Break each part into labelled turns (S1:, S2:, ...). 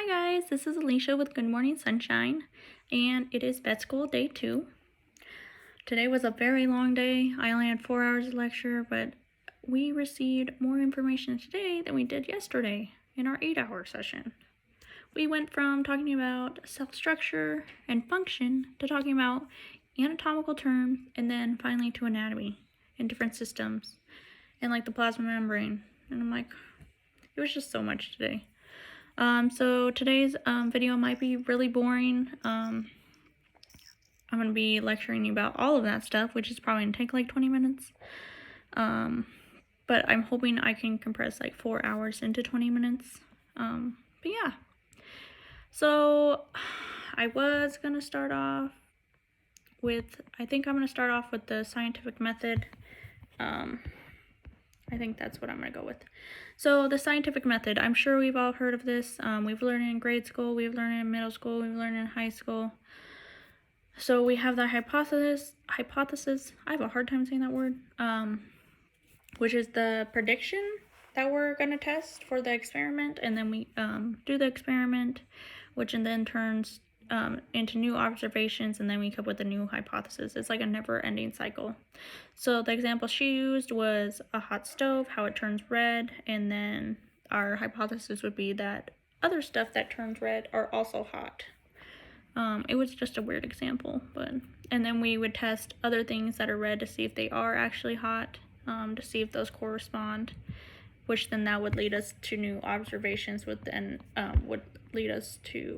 S1: Hi guys, this is Alicia with Good Morning Sunshine, and it is vet school day 2. Today was a very long day. I only had 4 hours of lecture, but we received more information today than we did yesterday in our 8-hour session. We went from talking about cell structure and function to talking about anatomical terms, and then finally to anatomy and different systems and like the plasma membrane. And I'm like, it was just so much today. So today's video might be really boring. I'm going to be lecturing you about all of that stuff, which is probably going to take like 20 minutes. But I'm hoping I can compress like 4 hours into 20 minutes. But yeah. So I was going to start off with, I think I'm going to start off with the scientific method. I think that's what I'm going to go with. So the scientific method, I'm sure we've all heard of this. We've learned it in grade school, we've learned it in middle school, we've learned it in high school. So we have the hypothesis, I have a hard time saying that word, which is the prediction that we're going to test for the experiment. And then we do the experiment, which then turns into new observations, and then we come up with a new hypothesis. It's like a never-ending cycle. So the example she used was a hot stove, how it turns red, and then our hypothesis would be that other stuff that turns red are also hot. It was just a weird example, and then we would test other things that are red to see if they are actually hot, to see if those correspond, which then that would lead us to new observations, would lead us to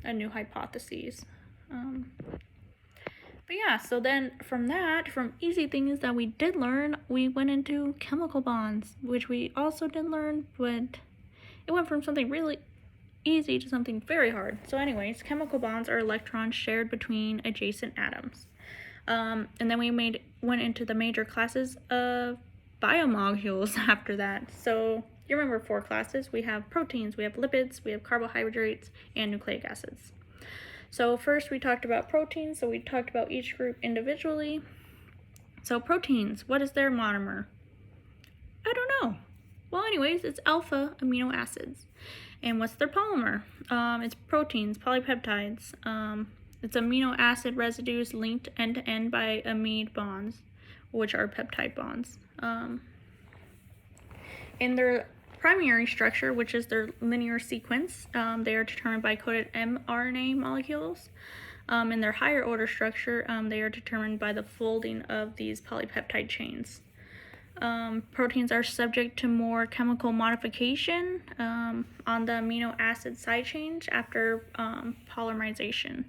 S1: a new hypothesis. But yeah, so then from easy things that we did learn, we went into chemical bonds, which we also did learn, but it went from something really easy to something very hard. So anyways, chemical bonds are electrons shared between adjacent atoms. And then we went into the major classes of biomolecules after that. So you remember 4 classes. We have proteins, we have lipids, we have carbohydrates, and nucleic acids. So first we talked about proteins, so we talked about each group individually. So proteins, what is their monomer? I don't know. Well, anyways, it's alpha amino acids. And what's their polymer? It's proteins, polypeptides. It's amino acid residues linked end-to-end by amide bonds, which are peptide bonds. In their primary structure, which is their linear sequence, they are determined by coded mRNA molecules. In their higher order structure, they are determined by the folding of these polypeptide chains. Proteins are subject to more chemical modification on the amino acid side chains after polymerization.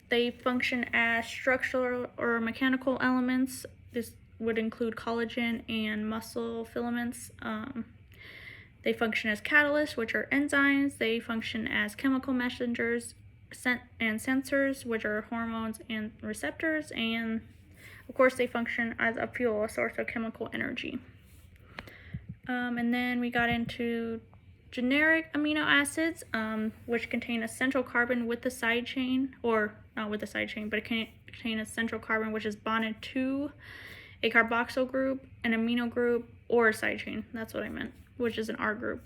S1: They function as structural or mechanical elements. This would include collagen and muscle filaments. They function as catalysts, which are enzymes. They function as chemical messengers and sensors, which are hormones and receptors. And of course, they function as a fuel, a source of chemical energy. And then we got into generic amino acids, which contain a central carbon with the side chain, or not with the side chain, but it can contain a central carbon which is bonded to a carboxyl group, an amino group, or a side chain. That's what I meant, which is an R group.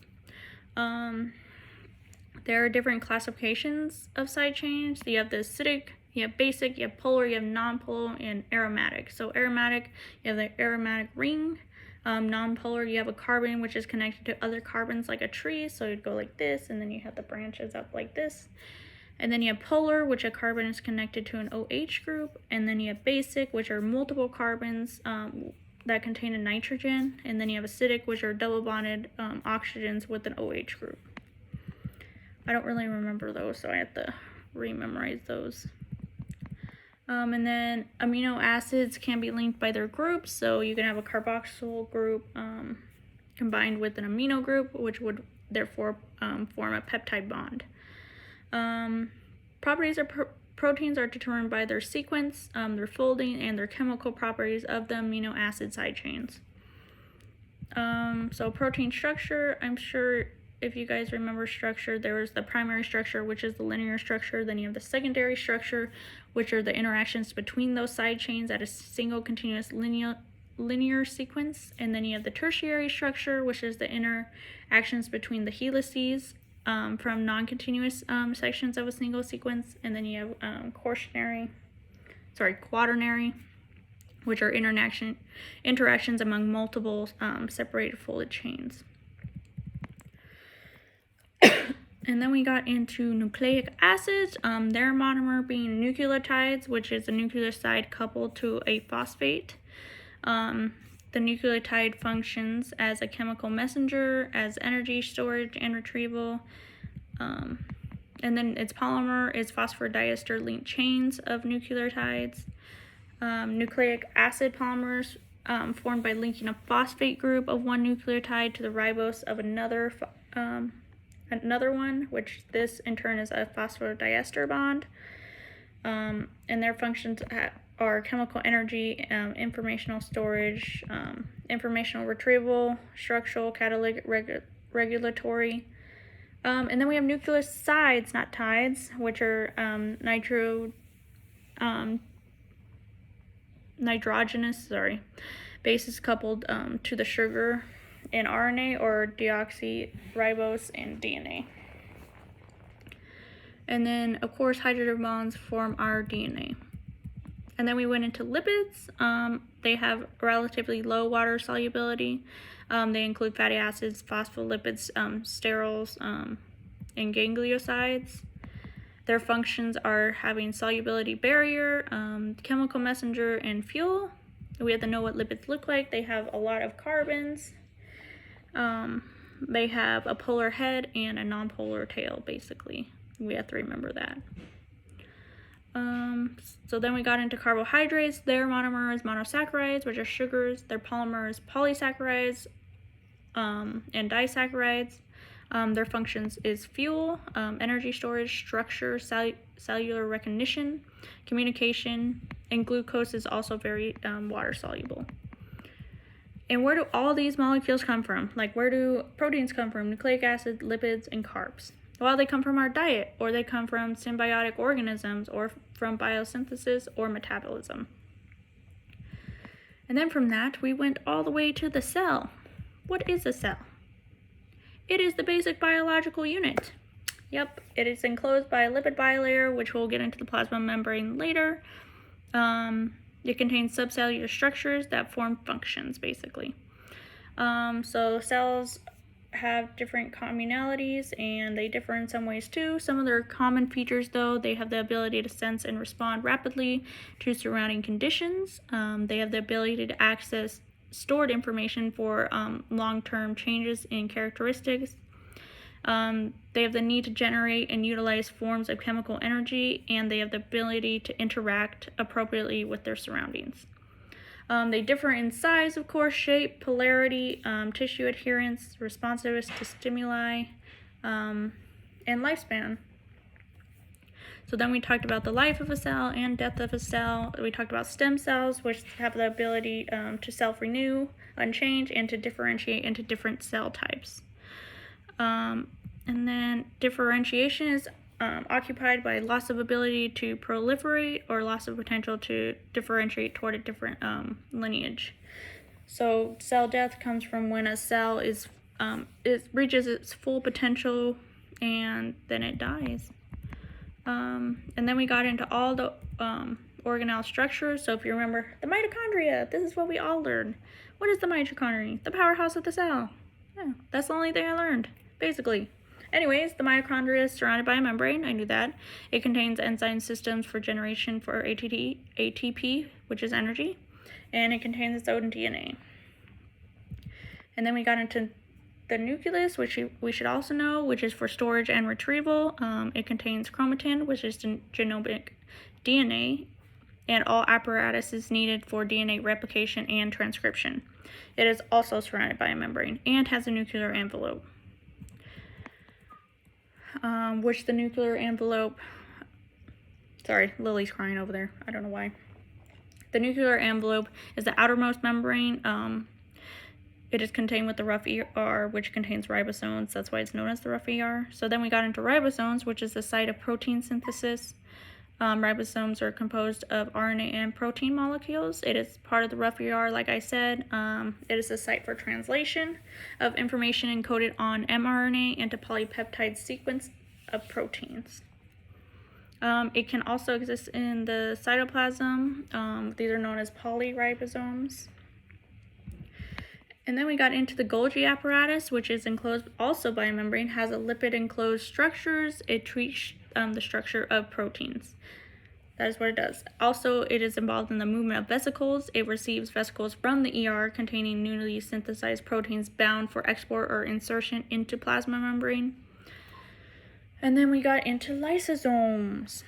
S1: There are different classifications of side chains. You have the acidic, you have basic, you have polar, you have non-polar, and aromatic. So aromatic, you have the aromatic ring. Non-polar, you have a carbon which is connected to other carbons like a tree, so it'd go like this, and then you have the branches up like this. And then you have polar, which a carbon is connected to an OH group, and then you have basic, which are multiple carbons that contain a nitrogen, and then you have acidic, which are double bonded oxygens with an OH group. I don't really remember those, so I have to rememorize those. And then amino acids can be linked by their groups, so you can have a carboxyl group combined with an amino group, which would therefore form a peptide bond. Properties of proteins are determined by their sequence, their folding, and their chemical properties of the amino acid side chains. So protein structure, I'm sure if you guys remember structure, there was the primary structure, which is the linear structure. Then you have the secondary structure, which are the interactions between those side chains at a single continuous linear sequence, and then you have the tertiary structure, which is the interactions between the helices from non-continuous sections of a single sequence, and then you have quaternary, which are interactions among multiple separated folded chains. And then we got into nucleic acids, their monomer being nucleotides, which is a nucleoside coupled to a phosphate. The nucleotide functions as a chemical messenger, as energy storage and retrieval. And then its polymer is phosphodiester linked chains of nucleotides. Nucleic acid polymers formed by linking a phosphate group of one nucleotide to the ribose of another one, which this in turn is a phosphodiester bond. And their functions are chemical energy, informational storage, informational retrieval, structural, catalytic, regulatory. And then we have nucleosides, not tides, which are nitrogenous bases coupled to the sugar in RNA, or deoxyribose in DNA. And then, of course, hydrogen bonds form our DNA. And then we went into lipids. They have relatively low water solubility. They include fatty acids, phospholipids, sterols, and gangliosides. Their functions are having solubility barrier, chemical messenger, and fuel. We have to know what lipids look like. They have a lot of carbons. They have a polar head and a nonpolar tail, basically. We have to remember that. So then we got into carbohydrates. Their monomer is monosaccharides, which are sugars. Their polymer is polysaccharides and disaccharides. Their functions is fuel, energy storage, structure, cellular recognition, communication, and glucose is also very water soluble. And where do all these molecules come from? Like, where do proteins come from? Nucleic acid, lipids, and carbs. Well, they come from our diet, or they come from symbiotic organisms, or from biosynthesis or metabolism. And then from that, we went all the way to the cell. What is a cell? It is the basic biological unit. Yep, it is enclosed by a lipid bilayer, which we'll get into the plasma membrane later. It contains subcellular structures that form functions, basically. So cells have different communalities, and they differ in some ways too. Some of their common features, though, they have the ability to sense and respond rapidly to surrounding conditions. They have the ability to access stored information for long-term changes in characteristics. They have the need to generate and utilize forms of chemical energy, and they have the ability to interact appropriately with their surroundings. They differ in size, of course, shape, polarity, tissue adherence, responsiveness to stimuli, and lifespan. So then we talked about the life of a cell and death of a cell. We talked about stem cells, which have the ability to self-renew, unchange, and to differentiate into different cell types. And then differentiation is occupied by loss of ability to proliferate or loss of potential to differentiate toward a different lineage. So cell death comes from when a cell it reaches its full potential and then it dies. And then we got into all the organelle structures. So if you remember the mitochondria, this is what we all learned. What is the mitochondria? The powerhouse of the cell. Yeah, that's the only thing I learned, basically. Anyways, the mitochondria is surrounded by a membrane. I knew that. It contains enzyme systems for generation for ATP, which is energy, and it contains its own DNA. And then we got into the nucleus, which we should also know, which is for storage and retrieval. It contains chromatin, which is genomic DNA, and all apparatuses needed for DNA replication and transcription. It is also surrounded by a membrane and has a nuclear envelope. Which the nuclear envelope, sorry, Lily's crying over there, I don't know why. The nuclear envelope is the outermost membrane. It is contained with the rough ER, which contains ribosomes. That's why it's known as the rough ER. So then we got into ribosomes, which is the site of protein synthesis. Ribosomes are composed of RNA and protein molecules. It is part of the rough ER, like I said. It is a site for translation of information encoded on mRNA into polypeptide sequence of proteins. It can also exist in the cytoplasm. These are known as polyribosomes. And then we got into the Golgi apparatus, which is enclosed also by a membrane, has a lipid-enclosed structures. It treats the structure of proteins. That is what it does. Also, it is involved in the movement of vesicles. It receives vesicles from the ER containing newly synthesized proteins bound for export or insertion into plasma membrane. And then we got into lysosomes,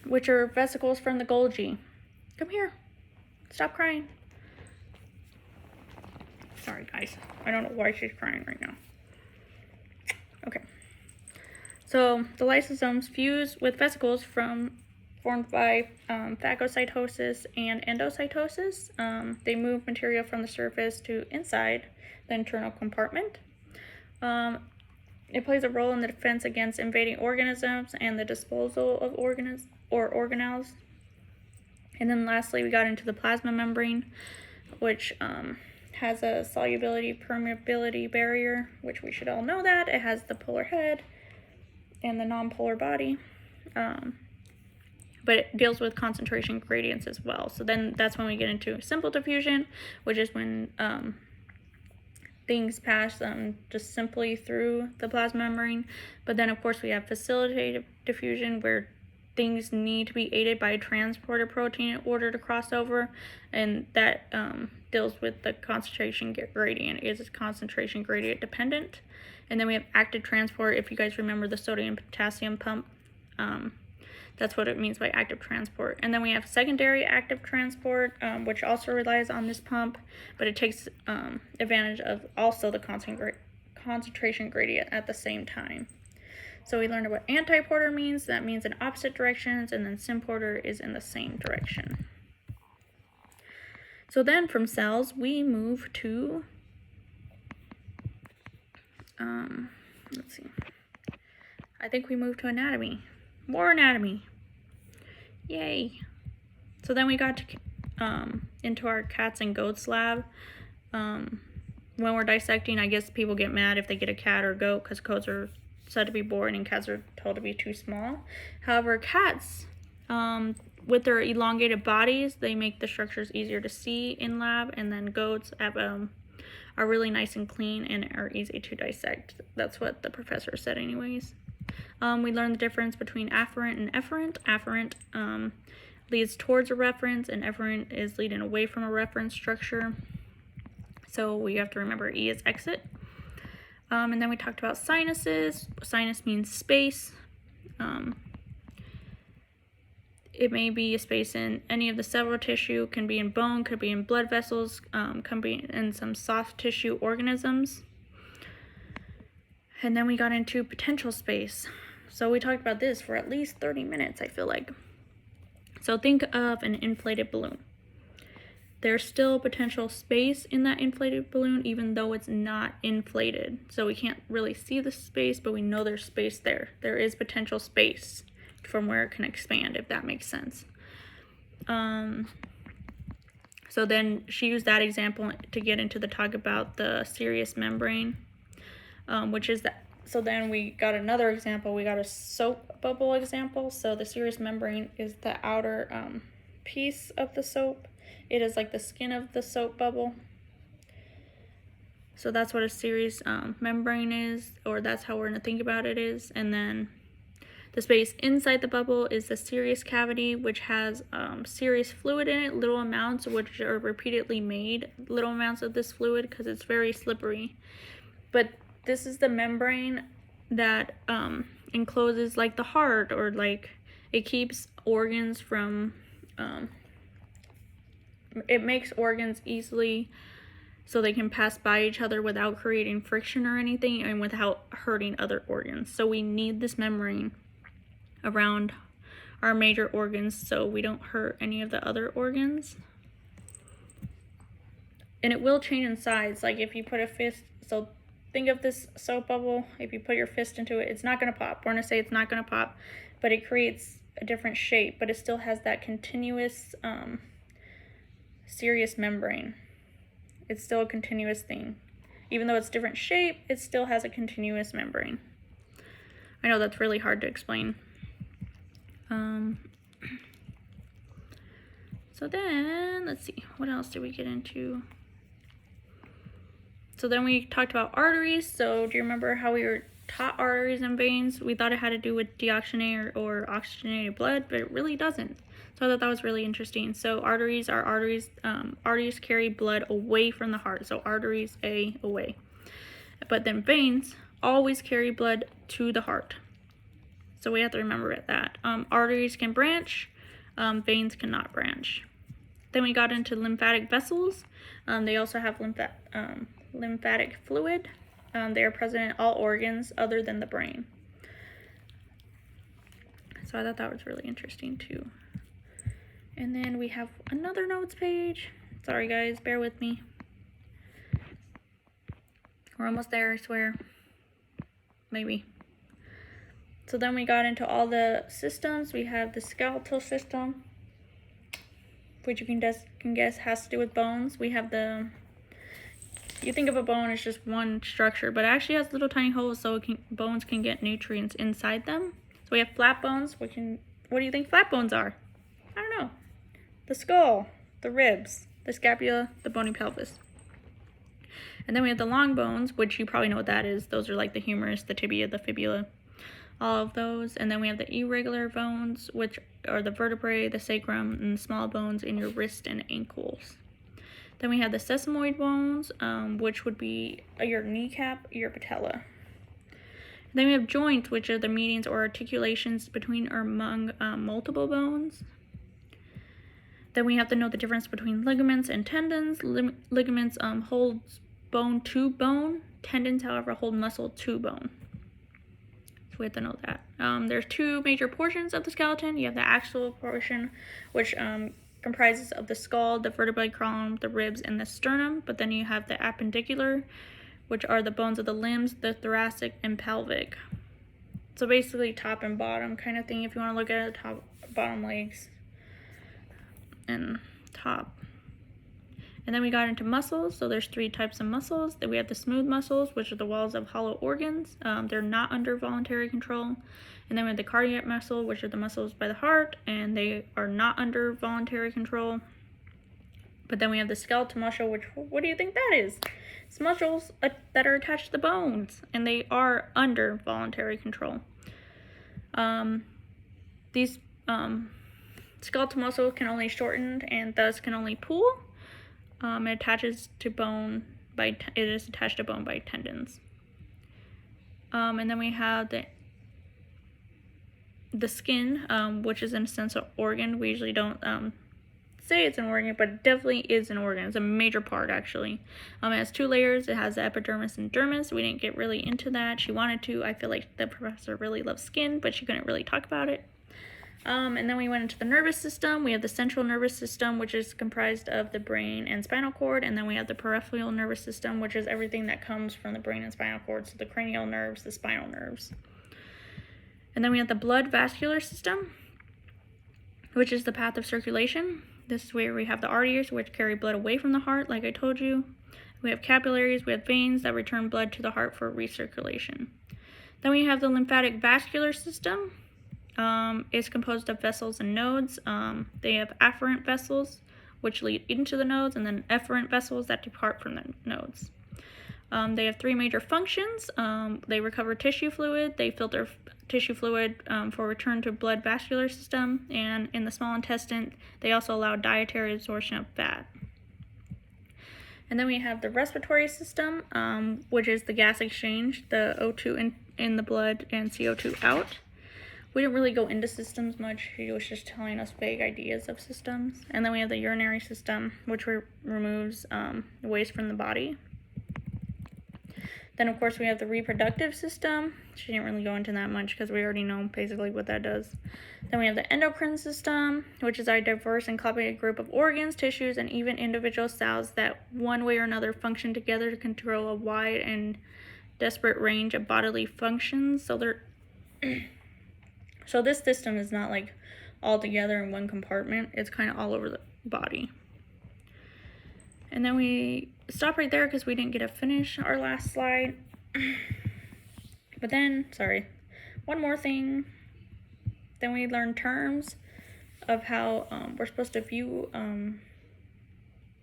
S1: which are vesicles from the Golgi. Come here. Stop crying. Sorry, guys. I don't know why she's crying right now. Okay. So the lysosomes fuse with vesicles formed by phagocytosis and endocytosis. They move material from the surface to inside the internal compartment. It plays a role in the defense against invading organisms and the disposal of organelles. And then lastly, we got into the plasma membrane, which has a solubility permeability barrier, which we should all know that. It has the polar head and the non-polar body. But it deals with concentration gradients as well. So then that's when we get into simple diffusion, which is when things pass just simply through the plasma membrane. But then, of course, we have facilitated diffusion, where things need to be aided by a transporter protein in order to cross over, and that deals with the concentration gradient. It is concentration gradient dependent. And then we have active transport. If you guys remember the sodium potassium pump, that's what it means by active transport. And then we have secondary active transport, which also relies on this pump, but it takes advantage of also the concentration gradient at the same time. So we learned what antiporter means. That means in opposite directions, and then symporter is in the same direction. So then from cells, we move to, let's see. I think we move to anatomy. More anatomy. Yay. So then we got to into our cats and goats lab. When we're dissecting, I guess people get mad if they get a cat or goat, because goats are said to be boring and cats are told to be too small. However, cats, with their elongated bodies, they make the structures easier to see in lab, and then goats have are really nice and clean and are easy to dissect. That's what the professor said anyways. We learned the difference between afferent and efferent. Afferent leads towards a reference, and efferent is leading away from a reference structure. So we have to remember E is exit. And then we talked about sinuses. Sinus means space. It may be a space in any of the several tissue, can be in bone, could be in blood vessels, can be in some soft tissue organisms. And then we got into potential space. So we talked about this for at least 30 minutes, I feel like. So think of an inflated balloon. There's still potential space in that inflated balloon, even though it's not inflated. So we can't really see the space, but we know there's space there. There is potential space from where it can expand, if that makes sense. So then she used that example to get into the talk about the serous membrane, which is that. So then we got another example. We got a soap bubble example. So the serous membrane is the outer piece of the soap. It is like the skin of the soap bubble. So that's what a serous membrane is, or that's how we're going to think about it is. And then the space inside the bubble is the serous cavity, which has serous fluid in it, little amounts, which are repeatedly made, little amounts of this fluid, because it's very slippery. But this is the membrane that encloses like the heart, or like it keeps organs from, it makes organs easily so they can pass by each other without creating friction or anything, and without hurting other organs. So we need this membrane around our major organs so we don't hurt any of the other organs. And it will change in size. Like if you put a fist, so think of this soap bubble, if you put your fist into it, it's not going to pop. We're going to say it's not going to pop, but it creates a different shape, but it still has that continuous serous membrane. It's still a continuous thing. Even though it's different shape, it still has a continuous membrane. I know that's really hard to explain. So then, let's see, what else did we get into? So then we talked about arteries. So do you remember how we were taught arteries and veins? We thought it had to do with deoxygenated or oxygenated blood, but it really doesn't. So I thought that was really interesting. So arteries are arteries. Arteries carry blood away from the heart. So arteries away. But then veins always carry blood to the heart. So we have to remember that. Arteries can branch, veins cannot branch. Then we got into lymphatic vessels. They also have lymphatic fluid. They are present in all organs other than the brain. So I thought that was really interesting too. And then we have another notes page. Sorry guys, bear with me. We're almost there, I swear. Maybe. So then we got into all the systems. We have the skeletal system, which you can guess has to do with bones. We have you think of a bone as just one structure, but it actually has little tiny holes so bones can get nutrients inside them. So we have flat bones. What do you think flat bones are? I don't know. The skull, the ribs, the scapula, the bony pelvis. And then we have the long bones, which you probably know what that is. Those are like the humerus, the tibia, the fibula, all of those. And then we have the irregular bones, which are the vertebrae, the sacrum, and the small bones in your wrist and ankles. Then we have the sesamoid bones, which would be your kneecap, your patella. Then we have joints, which are the meetings or articulations between or among multiple bones. Then we have to know the difference between ligaments and tendons. Ligaments hold bone to bone. Tendons, however, hold muscle to bone. So we have to know that. There's two major portions of the skeleton. You have the axial portion, which comprises of the skull, the vertebrae column, the ribs, and the sternum. But then you have the appendicular, which are the bones of the limbs, the thoracic, and pelvic. So basically top and bottom kind of thing if you want to look at it, top, bottom legs, and top. And then we got into muscles. So there's three types of muscles. Then we have the smooth muscles, which are the walls of hollow organs. They're not under voluntary control. And then we have the cardiac muscle, which are the muscles by the heart, and they are not under voluntary control. But then we have the skeletal muscle, which, what do you think that is? It's muscles that are attached to the bones, and they are under voluntary control. These skeletal muscle can only shorten and thus can only pull. It attaches to bone it is attached to bone by tendons. And then we have the skin, which is an essential organ. We usually don't say it's an organ, but it definitely is an organ. It's a major part, actually. It has two layers. It has the epidermis and dermis. We didn't get really into that. She wanted to. I feel like the professor really loves skin, but she couldn't really talk about it. And then we went into the nervous system. We have the central nervous system, which is comprised of the brain and spinal cord. And then we have the peripheral nervous system, which is everything that comes from the brain and spinal cord. So the cranial nerves, the spinal nerves. And then we have the blood vascular system, which is the path of circulation. This is where we have the arteries, which carry blood away from the heart, like I told you. We have capillaries, we have veins that return blood to the heart for recirculation. Then we have the lymphatic vascular system. It's composed of vessels and nodes. They have afferent vessels, which lead into the nodes, and then efferent vessels that depart from the nodes. They have three major functions. They recover tissue fluid, they filter tissue fluid for return to blood vascular system, and in the small intestine, they also allow dietary absorption of fat. And then we have the respiratory system, which is the gas exchange, the O2 in the blood and CO2 out. We didn't really go into systems much. He was just telling us vague ideas of systems. And then we have the urinary system, which removes waste from the body. Then, of course, we have the reproductive system. She didn't really go into that much because we already know basically what that does. Then we have the endocrine system, which is a diverse and complicated group of organs, tissues, and even individual cells that one way or another function together to control a wide and disparate range of bodily functions. So they're So this system is not like all together in one compartment. It's kind of all over the body. And then we stop right there because we didn't get to finish our last slide. But then, sorry, one more thing. Then we learned terms of how we're supposed to view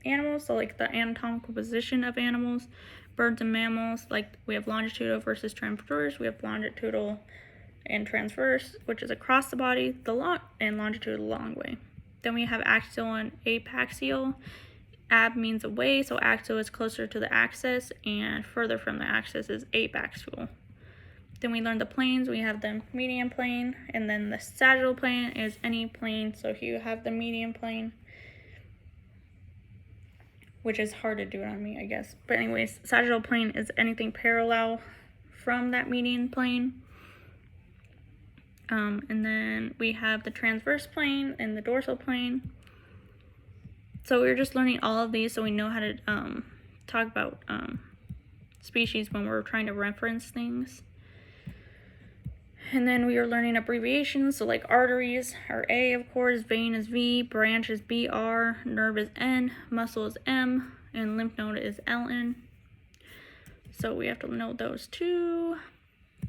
S1: animals. So like the anatomical position of animals, birds and mammals. Like we have longitudinal versus transverse. We have longitudinal and transverse, which is across the body, the long and longitudinal long way. Then we have axial and apaxial. Ab means away, so axial is closer to the axis, and further from the axis is apaxial. Then we learn the planes. We have the median plane, and then the sagittal plane is any plane. So here you have the median plane, which is hard to do on me, I guess. But anyways, sagittal plane is anything parallel from that median plane. And then we have the transverse plane and the dorsal plane. So we're just learning all of these so we know how to talk about species when we're trying to reference things. And then we are learning abbreviations, so like arteries are A, of course, vein is V, branch is BR, nerve is N, muscle is M, and lymph node is LN. So we have to know those too.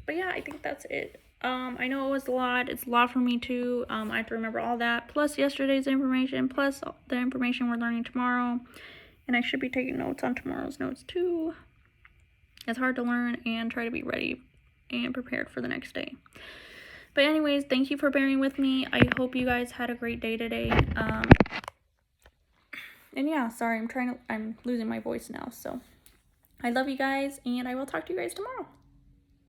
S1: But yeah, I think that's it. I know it was a lot. It's a lot for me too. I have to remember all that, plus yesterday's information, plus the information we're learning tomorrow. And I should be taking notes on tomorrow's notes too. It's hard to learn and try to be ready and prepared for the next day. But anyways, thank you for bearing with me. I hope you guys had a great day today. And yeah, sorry, I'm losing my voice now. So I love you guys, and I will talk to you guys tomorrow.